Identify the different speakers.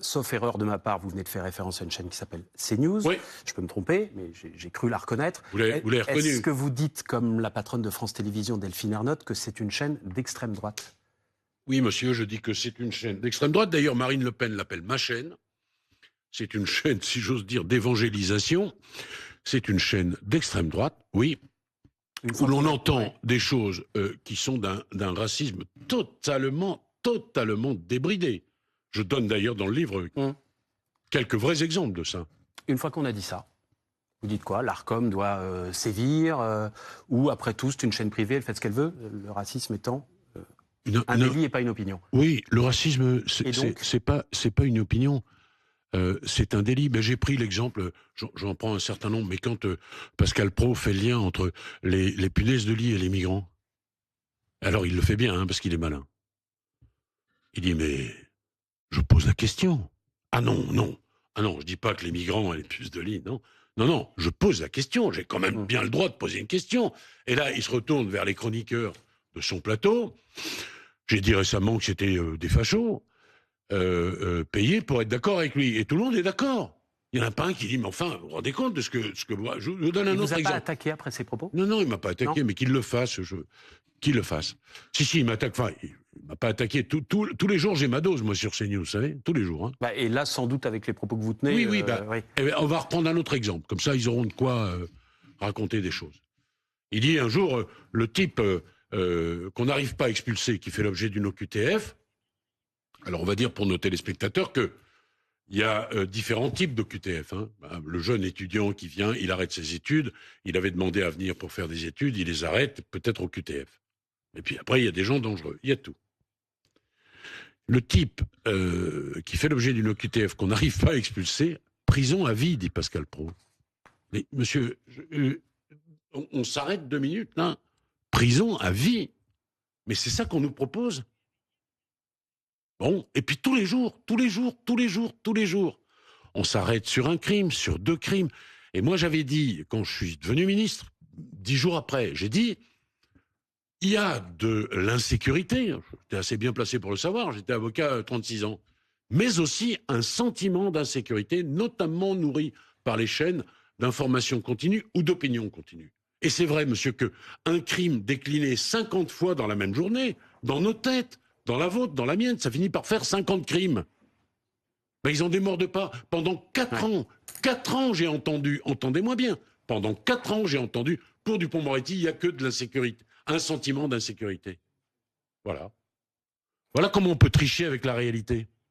Speaker 1: Sauf erreur de ma part, vous venez de faire référence à une chaîne qui s'appelle CNews.
Speaker 2: Oui.
Speaker 1: Je peux me tromper, mais j'ai cru la reconnaître.
Speaker 2: Vous l'avez reconnue.
Speaker 1: Est-ce que vous dites, comme la patronne de France Télévisions, Delphine Ernotte, que c'est une chaîne d'extrême droite?
Speaker 2: Oui, monsieur, je dis que c'est une chaîne d'extrême droite. D'ailleurs, Marine Le Pen l'appelle ma chaîne. C'est une chaîne, si j'ose dire, d'évangélisation. C'est une chaîne d'extrême droite, oui, où l'on entend des choses qui sont d'un racisme totalement débridé. Je donne d'ailleurs dans le livre quelques vrais exemples de ça.
Speaker 1: Une fois qu'on a dit ça, vous dites quoi? L'Arcom doit sévir ou après tout, c'est une chaîne privée, elle fait ce qu'elle veut, le racisme étant un délit et pas une opinion.
Speaker 2: Oui, le racisme, c'est pas une opinion. C'est un délit. Ben, j'ai pris l'exemple, j'en prends un certain nombre, mais quand Pascal Praud fait le lien entre les punaises de lit et les migrants, alors il le fait bien, hein, parce qu'il est malin. Il dit, mais je pose la question. Ah non, je dis pas que les migrants ont les puces de lit, non. Non, je pose la question. J'ai quand même bien le droit de poser une question. Et là, il se retourne vers les chroniqueurs de son plateau. J'ai dit récemment que c'était des fachos. Payés pour être d'accord avec lui. Et tout le monde est d'accord. Il n'y en a pas un qui dit, mais enfin, vous vous rendez compte de ce que moi... Je vous donne un autre exemple.
Speaker 1: Il vous a pas attaqué après ses propos?
Speaker 2: Non, il ne m'a pas attaqué, mais qu'il le fasse. Qu'il le fasse. Si, il m'attaque. Enfin, il ne m'a pas attaqué. Tous les jours, j'ai ma dose, moi, sur CNews, vous savez. Tous les jours. Hein.
Speaker 1: Bah, et là, sans doute, avec les propos que vous tenez...
Speaker 2: Oui.
Speaker 1: oui.
Speaker 2: Eh bien, on va reprendre un autre exemple. Comme ça, ils auront de quoi raconter des choses. Il dit un jour, le type qu'on n'arrive pas à expulser, qui fait l'objet d'une OQTF, alors on va dire pour nos téléspectateurs que il y a différents types d'OQTF. Hein. Le jeune étudiant qui vient, il arrête ses études, il avait demandé à venir pour faire des études, il les arrête, peut-être OQTF. Et puis après, il y a des gens dangereux, il y a tout. Le type qui fait l'objet d'une OQTF qu'on n'arrive pas à expulser, prison à vie, dit Pascal Praud. Mais monsieur, on s'arrête 2 minutes, là. Prison à vie. Mais c'est ça qu'on nous propose. Bon, et puis tous les jours, on s'arrête sur un crime, sur 2 crimes. Et moi, j'avais dit, quand je suis devenu ministre, 10 jours après, j'ai dit, il y a de l'insécurité, j'étais assez bien placé pour le savoir, j'étais avocat à 36 ans, mais aussi un sentiment d'insécurité, notamment nourri par les chaînes d'information continue ou d'opinion continue. Et c'est vrai, monsieur, qu'un crime décliné 50 fois dans la même journée, dans nos têtes, dans la vôtre, dans la mienne, ça finit par faire 50 crimes. Mais ils en démordent pas. Pendant 4 ans, 4 ans, j'ai entendu, entendez-moi bien, pendant 4 ans, j'ai entendu, pour Dupond-Moretti, il n'y a que de l'insécurité, un sentiment d'insécurité. Voilà. Voilà comment on peut tricher avec la réalité.